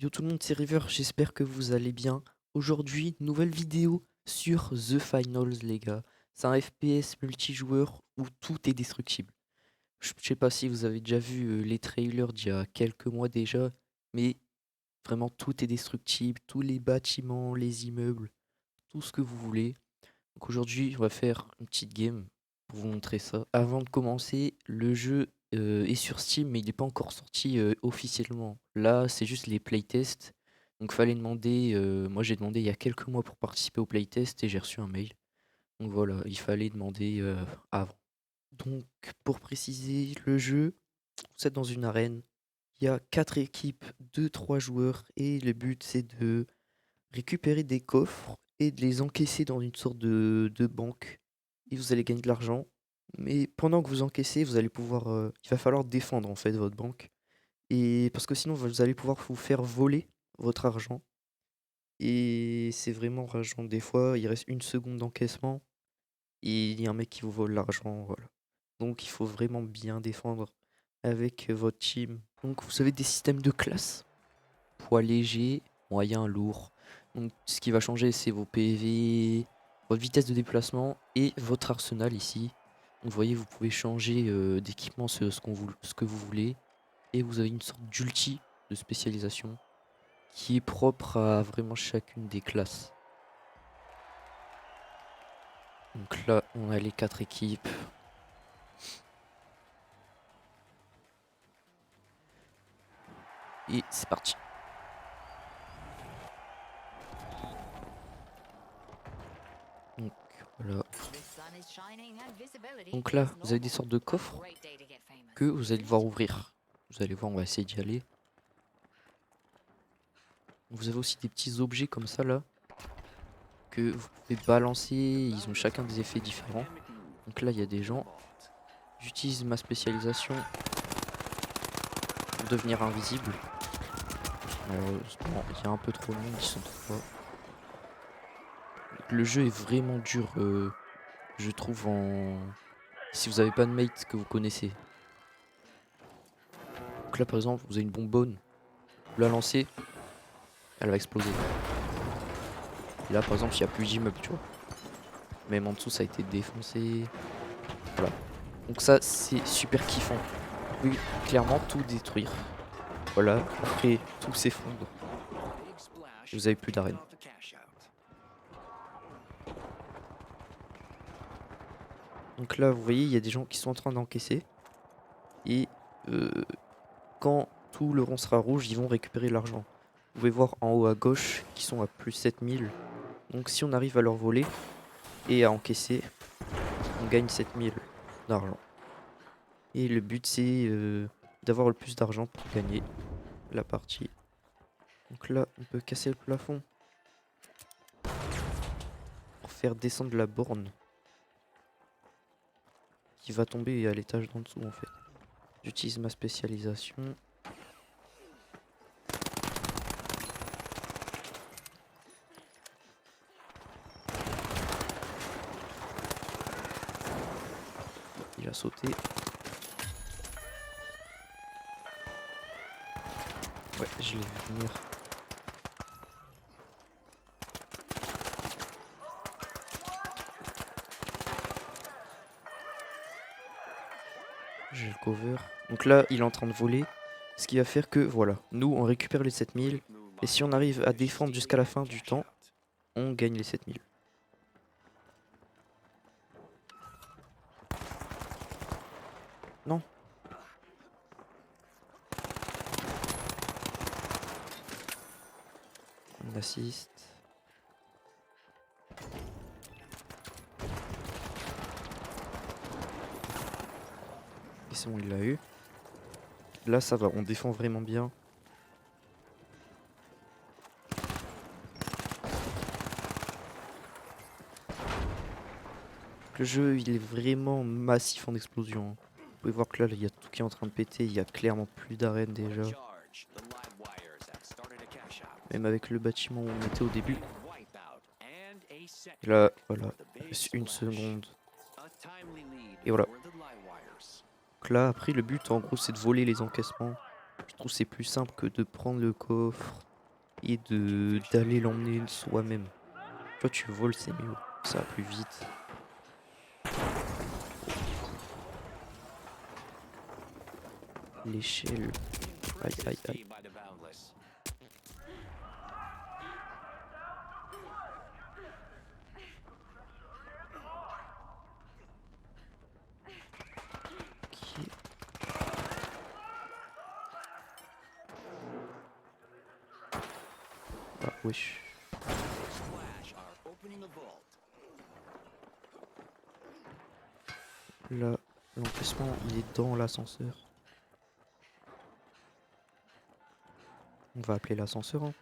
Yo tout le monde, c'est River, j'espère que vous allez bien. Aujourd'hui, nouvelle vidéo sur The Finals, les gars. C'est un FPS multijoueur où tout est destructible. Je sais pas si vous avez déjà vu les trailers d'il y a quelques mois déjà, mais vraiment tout est destructible, tous les bâtiments, les immeubles, tout ce que vous voulez. Donc aujourd'hui, on va faire une petite game pour vous montrer ça. Avant de commencer, le jeu est sur Steam, mais il n'est pas encore sorti officiellement. Là, c'est juste les playtests. Donc fallait demander, moi j'ai demandé il y a quelques mois pour participer au playtest et j'ai reçu un mail. Donc voilà, il fallait demander avant. Donc pour préciser, le jeu, vous êtes dans une arène. Il y a 4 équipes de 3 joueurs et le but c'est de récupérer des coffres et de les encaisser dans une sorte de banque. Et vous allez gagner de l'argent. Mais pendant que vous encaissez, vous allez pouvoir, il va falloir défendre en fait votre banque. Et parce que sinon, vous allez pouvoir vous faire voler votre argent. Et c'est vraiment rageant. Des fois, il reste une seconde d'encaissement et il y a un mec qui vous vole l'argent. Voilà. Donc il faut vraiment bien défendre avec votre team. Donc vous avez des systèmes de classe. Poids léger, moyen, lourd. Donc ce qui va changer, c'est vos PV, votre vitesse de déplacement et votre arsenal ici. Donc vous voyez, vous pouvez changer d'équipement ce que vous voulez. Et vous avez une sorte d'ulti de spécialisation qui est propre à vraiment chacune des classes. Donc là, on a les 4 équipes. Et c'est parti. Donc voilà. Donc là, vous avez des sortes de coffres que vous allez devoir ouvrir. Vous allez voir, on va essayer d'y aller. Vous avez aussi des petits objets comme ça là que vous pouvez balancer. Ils ont chacun des effets différents. Donc là, il y a des gens. J'utilise ma spécialisation pour devenir invisible. Malheureusement, il y a un peu trop de monde, ils sont trop forts. Le jeu est vraiment dur, je trouve, si vous avez pas de mate que vous connaissez. Donc là, par exemple, vous avez une bonbonne. Vous la lancez, elle va exploser. Et là, par exemple, il n'y a plus d'immeuble, tu vois. Même en dessous, ça a été défoncé. Voilà. Donc ça, c'est super kiffant. Vous pouvez clairement tout détruire. Voilà, après, tout s'effondre. Vous avez plus d'arène. Donc là, vous voyez, il y a des gens qui sont en train d'encaisser. Et euh, quand tout le rond sera rouge, ils vont récupérer l'argent. Vous pouvez voir en haut à gauche qu'ils sont à plus 7000. Donc si on arrive à leur voler et à encaisser, on gagne 7000 d'argent. Et le but c'est d'avoir le plus d'argent pour gagner la partie. Donc là, on peut casser le plafond pour faire descendre la borne qui va tomber à l'étage d'en dessous en fait. J'utilise ma spécialisation. Il a sauté. Ouais, je l'ai vu venir. J'ai le cover. Donc là, il est en train de voler. Ce qui va faire que, voilà, nous, on récupère les 7000. Et si on arrive à défendre jusqu'à la fin du temps, on gagne les 7000. Non. On assiste. Et c'est bon, il l'a eu. Là, ça va, on défend vraiment bien. Le jeu, il est vraiment massif en explosion. Vous pouvez voir que là, il y a tout qui est en train de péter. Il y a clairement plus d'arène déjà. Même avec le bâtiment où on était au début. Et là, voilà, il reste une seconde. Et voilà. Donc là, après, le but, en gros, c'est de voler les encaissements. Je trouve que c'est plus simple que de prendre le coffre. et d'aller l'emmener soi-même. Toi tu voles, c'est mieux, ça va plus vite. L'échelle. Aïe aïe aïe. Ok. Ah wesh. Là, l'emplacement il est dans l'ascenseur. On va appeler l'ascenseur, hein.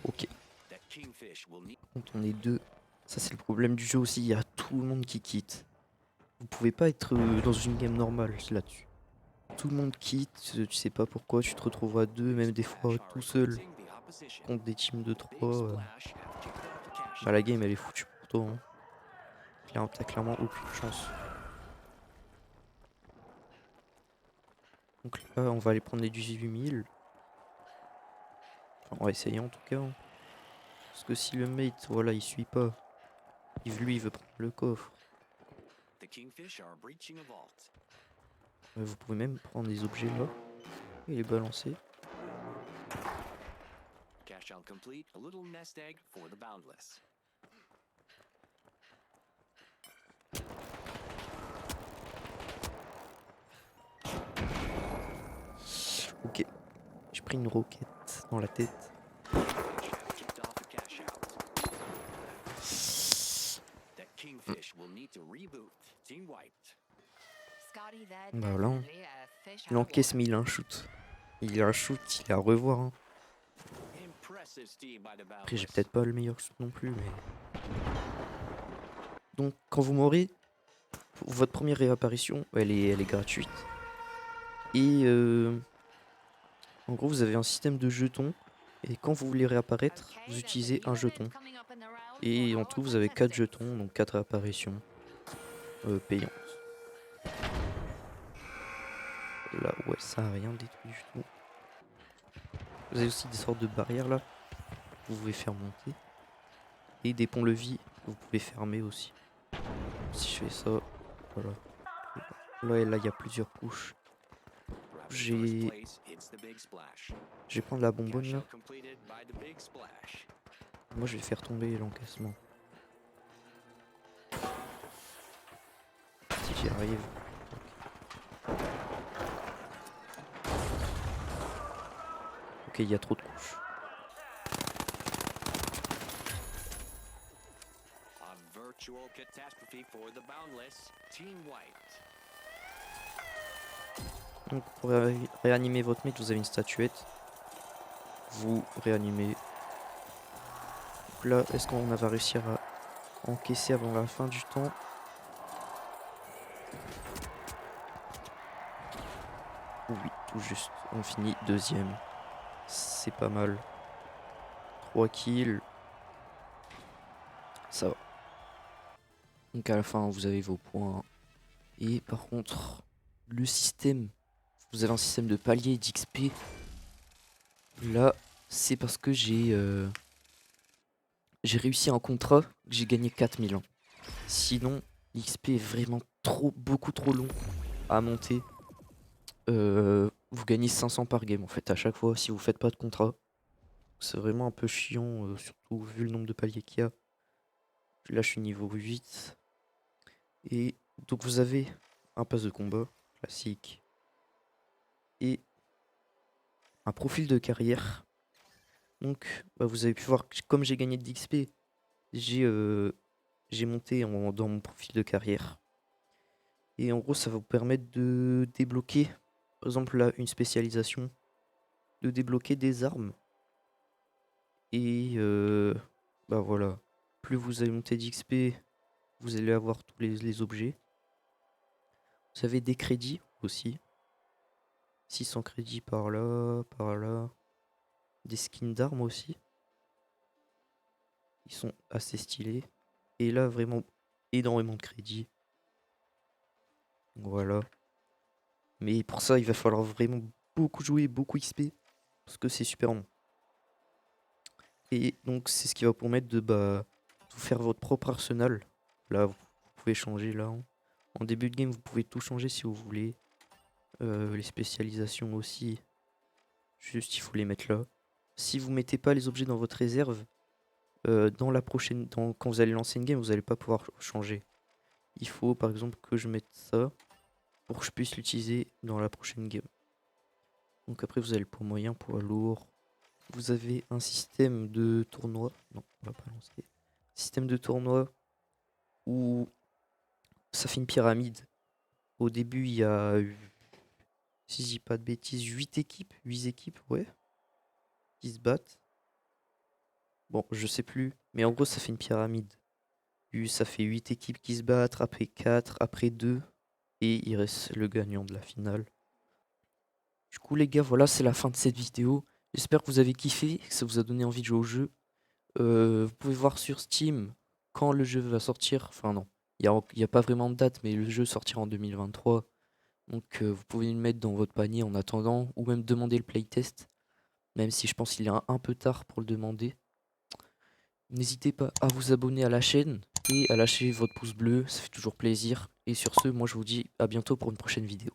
Ok. Quand on est deux, ça c'est le problème du jeu aussi, il y a tout le monde qui quitte. Vous pouvez pas être dans une game normale là-dessus. Tout le monde quitte, tu sais pas pourquoi, tu te retrouves à deux, même des fois tout seul, contre des teams de 3. Bah la game elle est foutue pour toi, hein. T'as clairement aucune chance. Donc là on va aller prendre les 18 000. Enfin, on va essayer en tout cas, hein. Parce que si le mate, voilà, il suit pas, lui il veut prendre le coffre. Vous pouvez même prendre des objets là et les balancer. Ok, j'ai pris une roquette dans la tête. Bah voilà, hein. Il encaisse mais il a un shoot. Il a un shoot, il est à revoir, hein. Après j'ai peut-être pas le meilleur shoot non plus, mais... Donc quand vous mourrez, votre première réapparition, elle est gratuite. Et en gros vous avez un système de jetons. Et quand vous voulez réapparaître, vous utilisez un jeton. Et en tout vous avez 4 jetons, donc 4 réapparitions payantes. Là ouais ça a rien détruit du tout. Vous avez aussi des sortes de barrières là, que vous pouvez faire monter. Et des ponts-levis que vous pouvez fermer aussi. Si je fais ça, voilà. Là il y a plusieurs couches. Je vais prendre la bonbonne là. Moi je vais faire tomber l'encaissement. Si j'y arrive. Ok, il y a trop de couches. Donc pour réanimer votre mate, vous avez une statuette. Vous réanimez. Donc là, est-ce qu'on va réussir à encaisser avant la fin du temps? Oui, tout juste. On finit deuxième. C'est pas mal. 3 kills. Ça va. Donc à la fin, vous avez vos points. Et par contre, le système, vous avez un système de palier d'XP. Là, c'est parce que j'ai réussi un contrat, j'ai gagné 4000 ans. Sinon, l'XP est vraiment beaucoup trop long à monter. Vous gagnez 500 par game en fait à chaque fois si vous faites pas de contrat. C'est vraiment un peu chiant, surtout vu le nombre de paliers qu'il y a. Là, je suis niveau 8. Et donc vous avez un pass de combat classique et un profil de carrière. Donc bah, vous avez pu voir que comme j'ai gagné de l'XP, j'ai monté dans mon profil de carrière. Et en gros ça va vous permettre de débloquer, par exemple là, une spécialisation, de débloquer des armes. Et bah voilà, plus vous allez monter d'XP, vous allez avoir tous les objets. Vous avez des crédits aussi. 600 crédits par là, par là. Des skins d'armes aussi. Ils sont assez stylés. Et là, vraiment énormément de crédits. Voilà. Mais pour ça, il va falloir vraiment beaucoup jouer, beaucoup XP. Parce que c'est super long. Et donc, c'est ce qui va vous permettre de tout faire votre propre arsenal. Là, vous pouvez changer là. En début de game, vous pouvez tout changer si vous voulez. Les spécialisations aussi. Juste, il faut les mettre là. Si vous mettez pas les objets dans votre réserve, dans la prochaine, quand vous allez lancer une game, vous n'allez pas pouvoir changer. Il faut par exemple que je mette ça pour que je puisse l'utiliser dans la prochaine game. Donc après vous avez le poids moyen, poids lourd. Vous avez un système de tournoi. Non, on va pas lancer. Système de tournoi où ça fait une pyramide. Au début il y a, si je dis pas de bêtises, 8 équipes, 8 équipes, ouais, qui se battent. Bon, je sais plus, mais en gros ça fait une pyramide. Ça fait 8 équipes qui se battent, après 4, après 2, et il reste le gagnant de la finale. Du coup les gars, voilà, c'est la fin de cette vidéo. J'espère que vous avez kiffé, que ça vous a donné envie de jouer au jeu. Vous pouvez voir sur Steam quand le jeu va sortir. Enfin non, il y a pas vraiment de date, mais le jeu sortira en 2023. Donc vous pouvez le mettre dans votre panier en attendant, ou même demander le playtest. Même si je pense qu'il est un peu tard pour le demander. N'hésitez pas à vous abonner à la chaîne et à lâcher votre pouce bleu, ça fait toujours plaisir. Et sur ce, moi je vous dis à bientôt pour une prochaine vidéo.